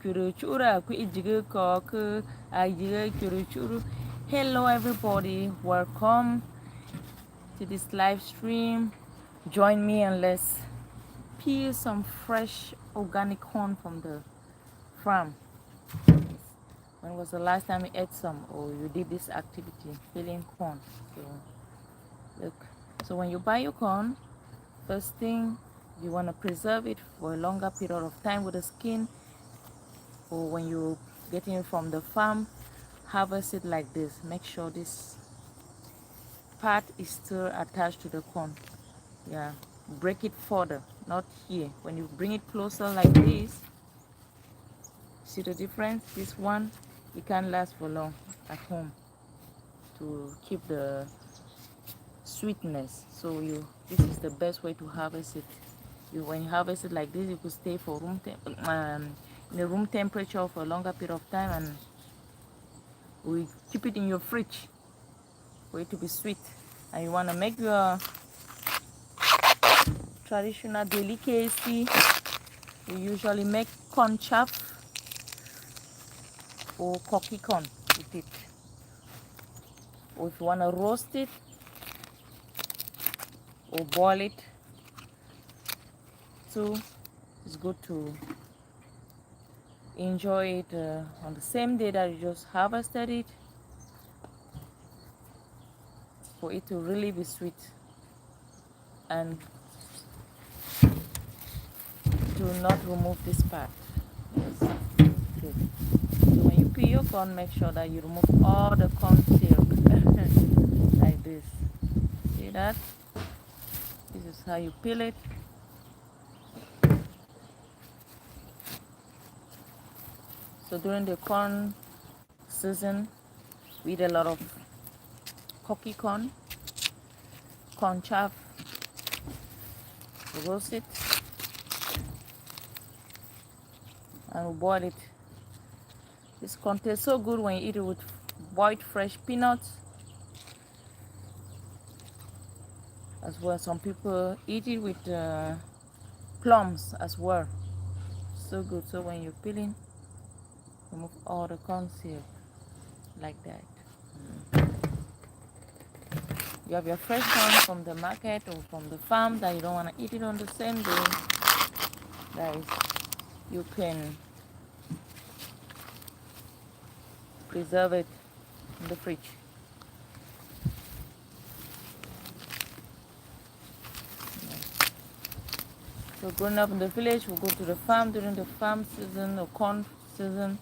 Hello everybody, welcome to this live stream. Join me and let's peel some fresh organic corn from the farm. When was the last time you ate some or you did this activity, peeling corn? So look, so when you buy your corn, first thing you want to preserve it for a longer period of time with the skin, or when you're getting it from the farm, harvest it like this. Make sure this part is still attached to the corn. Yeah, break it further, not here. When you bring it closer like this, see the difference? This one, it can't last for long at home to keep the sweetness. So this is the best way to harvest it. When you harvest it like this, you could stay for in the room temperature for a longer period of time, and we keep it in your fridge for it to be sweet. And you want to make your traditional delicacy. We usually make corn chop or cocky corn with it. Or if you want to roast it or boil it too, it's good to enjoy it on the same day that you just harvested it, for it to really be sweet. And do not remove this part. Yes. Good. So when you peel your corn, make sure that you remove all the corn silk like this. See that? This is how you peel it. So during the corn season, we eat a lot of cocky corn chaff, roast it, and we boil it. This corn tastes so good when you eat it with boiled fresh peanuts. As well, some people eat it with plums as well. So good. So when you're peeling, remove all the corn silk like that. You have your fresh corn from the market or from the farm that you don't want to eat it on the same day. Guys, you can preserve it in the fridge. So growing up in the village, we go to the farm during the farm season or corn season,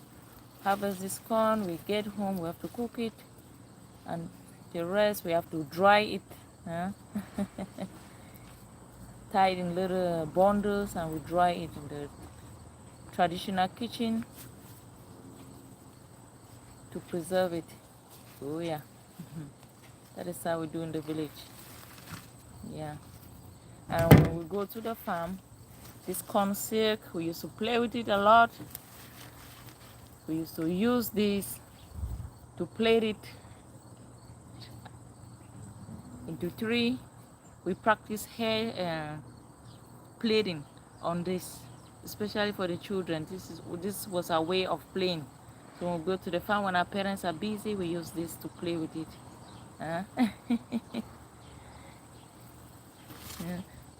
harvest this corn, we get home, we have to cook it, and the rest we have to dry it, tie it in little bundles, and we dry it in the traditional kitchen to preserve it. Oh yeah. That is how we do in the village. Yeah. And when we go to the farm, this corn silk, we used to play with it a lot. We used to use this to plait it into three. We practice hair plaiting on this, especially for the children. This was our way of playing. So when we go to the farm, when our parents are busy, we use this to play with it. Yeah.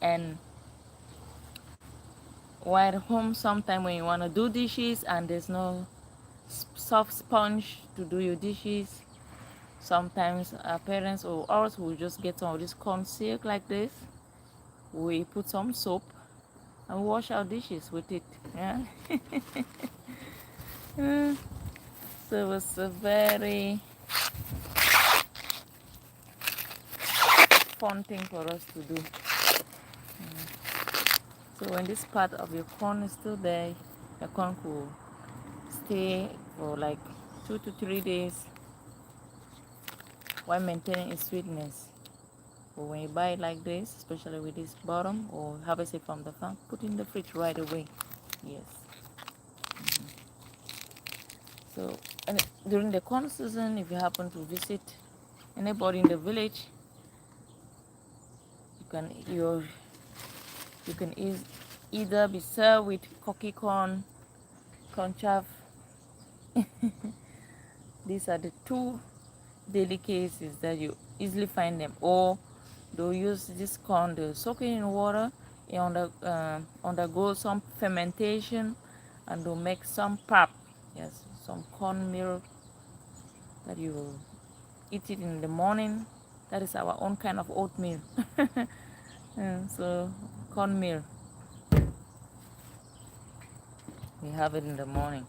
And while at home, sometime when you want to do dishes and there's no soft sponge to do your dishes, sometimes our parents or us will just get some of this corn silk like this. We put some soap and wash our dishes with it. Yeah. So it's a very fun thing for us to do. So when this part of your corn is still there, the corn could stay for like 2 to 3 days while maintaining its sweetness. But when you buy it like this, especially with this bottom, or harvest it from the farm, put in the fridge right away. Yes. So during the corn season, if you happen to visit anybody in the village, you can either be served with cocky corn conchav. These are the two delicacies that you easily find them. Or they'll use this corn, they'll soak it in water, and undergo some fermentation, and they'll make some pap. Yes, some cornmeal that you eat it in the morning. That is our own kind of oatmeal. So cornmeal, we have it in the morning.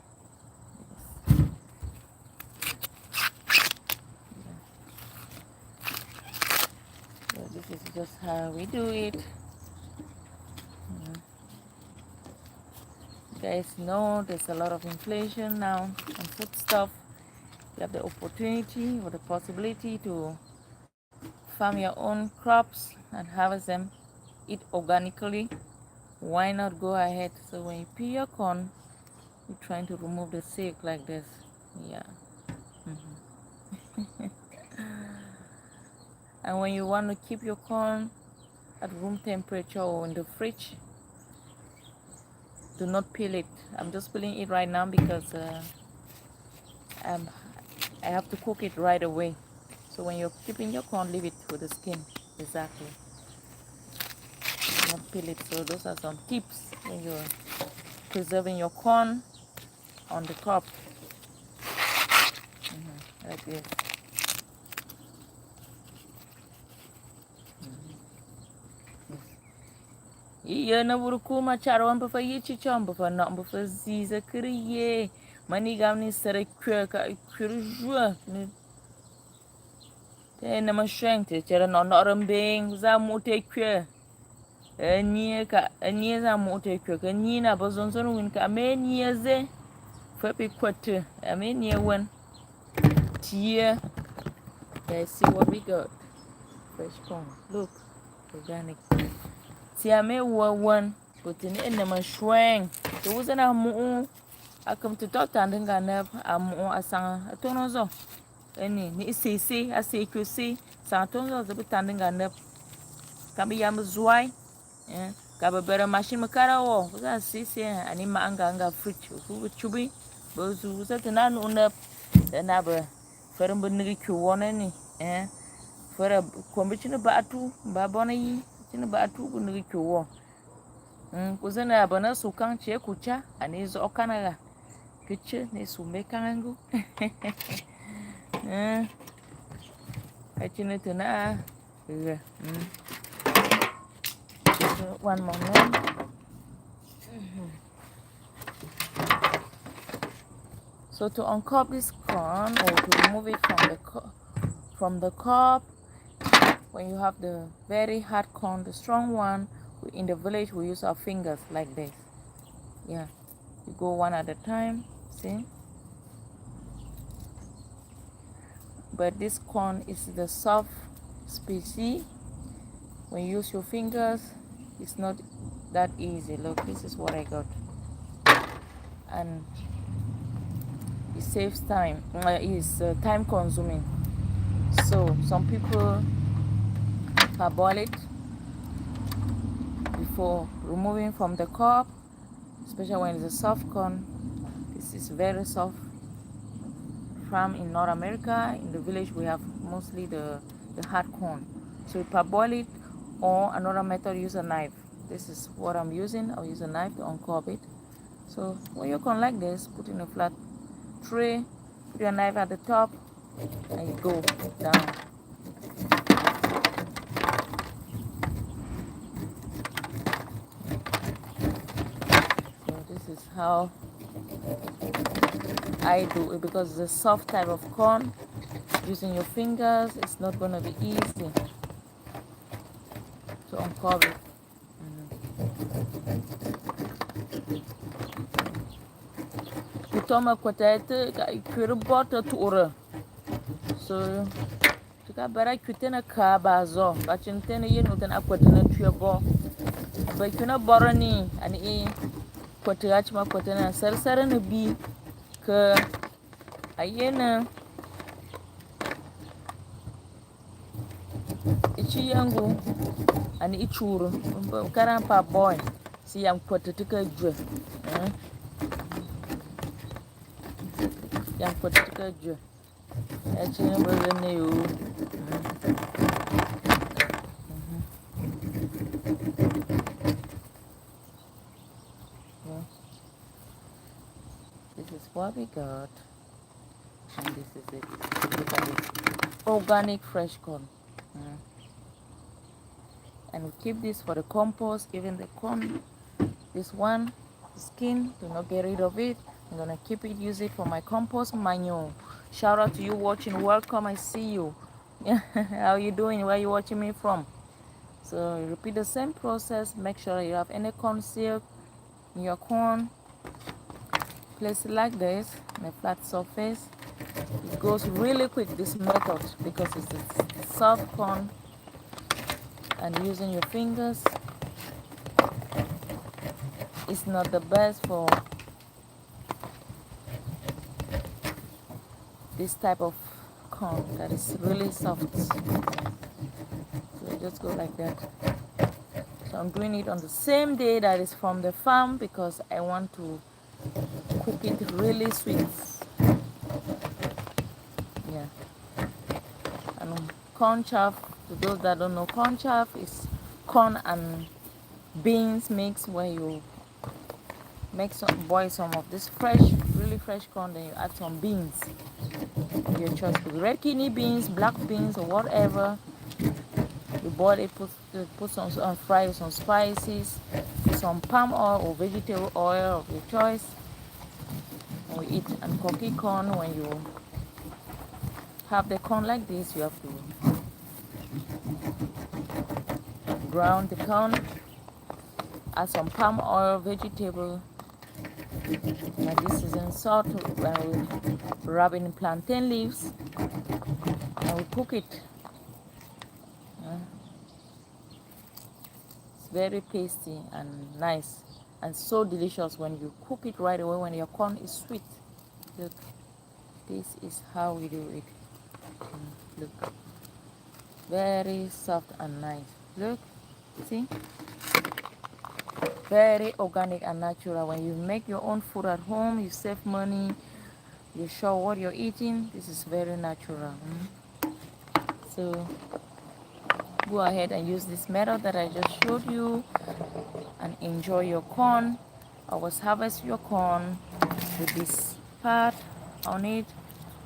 So this is just how we do it. You guys know there's a lot of inflation now on food stuff. You have the opportunity or the possibility to farm your own crops and harvest them, eat organically. Why not go ahead? So when you peel your corn, you're trying to remove the silk like this. Yeah. And when you want to keep your corn at room temperature or in the fridge, do not peel it. I'm just peeling it right now because I have to cook it right away. So when you're keeping your corn, leave it with the skin. Exactly. Not peel it. So those are some tips when you're preserving your corn on the cob. Like this. Iya na burku ma charwan ba fa yi chichon ba fa no ba fa ziza kriye mani gam ni sere kwe ka kurjua ni te na ma shente chere no no rambing za mu te kwe anie za mu te kwe ka ni na ba zon zon win ka me nie ze fa bi kwate me nie wen tie. Guys, see what we got. Fresh corn. Look, organic. See, I made one, but in the name of Shwang. There wasn't a moo. I come to talk and then got up. I'm a sang a tonozo. Any, I say, you see, Santonos, the pretending got up. Can be Yamazwai. Eh, got a better machine, Macara, or was I see, and in my anga fridge, who would chubby, but who was at an unknown up, the neighbor, Ferrum Niki one any, eh, for a commission batu, Baboni. Chini ba tu ku nigi kyo kuzena bana su kan che kucha ani zo kanaga kiche ne su me kangu achine tuna one moment. So to uncork this corn or to remove it from the cob, when you have the very hard corn, the strong one, in the village we use our fingers like this. Yeah, you go one at a time, see? But this corn is the soft species. When you use your fingers, it's not that easy. Look, this is what I got. And it saves time. It's time consuming. So some people parboil it before removing from the cob, especially when it's a soft corn. This is very soft. Farm in North America, in the village we have mostly the hard corn. So we parboil it, or another method, use a knife. This is what I'm using. I'll use a knife to uncob it. So when you corn like this, put in a flat tray, put your knife at the top, and you go down. This is how I do it, because it's a soft type of corn. Using your fingers, it's not going to be easy to uncover it. Toma kwatete ka ikwere bota tuura. So tuka bara kwitena ka bazo ba chintene yenu tan akwatena tuyabo. Ba kuna borani ani kwatira chima kwatena sarsara na bi ka ayena ichi yangu ani ichuru karan pa boy si yam kwatete ka jwe. yang potato ju actually we're new. Yeah. This is what we got, and this is it. Look at this organic fresh corn. And we keep this for the compost. Even the corn, this one, the skin, do not get rid of it. I'm gonna keep it, use it for my compost manure. Shout out to you watching. Welcome, I see you. How you doing? Where you watching me from? So repeat the same process. Make sure you have any corn silk in your corn. Place it like this on a flat surface. It goes really quick, this method, because it's a soft corn, and using your fingers is not the best for this type of corn that is really soft. So just go like that. So I'm doing it on the same day that is from the farm because I want to cook it really sweet. Yeah. And corn chaff, to those that don't know, corn chaff is corn and beans mix, where you boil some of this fresh, really fresh corn, then you add some beans. Your choice could be red kidney beans, black beans, or whatever. You boil it, put some fry with some spices, some palm oil or vegetable oil of your choice. And we eat and cocky corn. When you have the corn like this, you have to ground the corn, add some palm oil, vegetable, and this is in salt, and we rub it in plantain leaves, and we cook it. It's very tasty and nice, and so delicious when you cook it right away, when your corn is sweet. Look, this is how we do it. Look, very soft and nice. Look, see, very organic and natural. When you make your own food at home, you save money, you're sure what you're eating. This is very natural. So go ahead and use this method that I just showed you and enjoy your corn. Always harvest your corn with this part on it.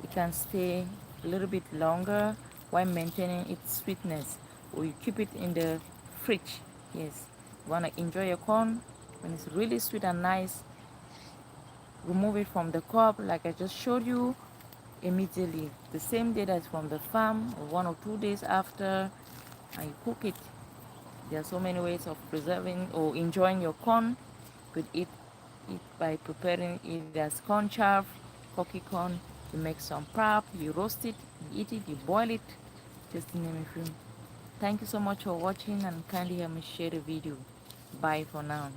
It can stay a little bit longer while maintaining its sweetness, or you keep it in the fridge. Yes, you want to enjoy your corn when it's really sweet and nice, remove it from the cob like I just showed you immediately, the same day that's from the farm, or 1 or 2 days after, and you cook it. There are so many ways of preserving or enjoying your corn. You could eat it by preparing it as corn chaff, cocky corn. You make some pap, you roast it, you eat it, you boil it, just to name a few. Thank you so much for watching, and kindly help me share the video. Bye for now.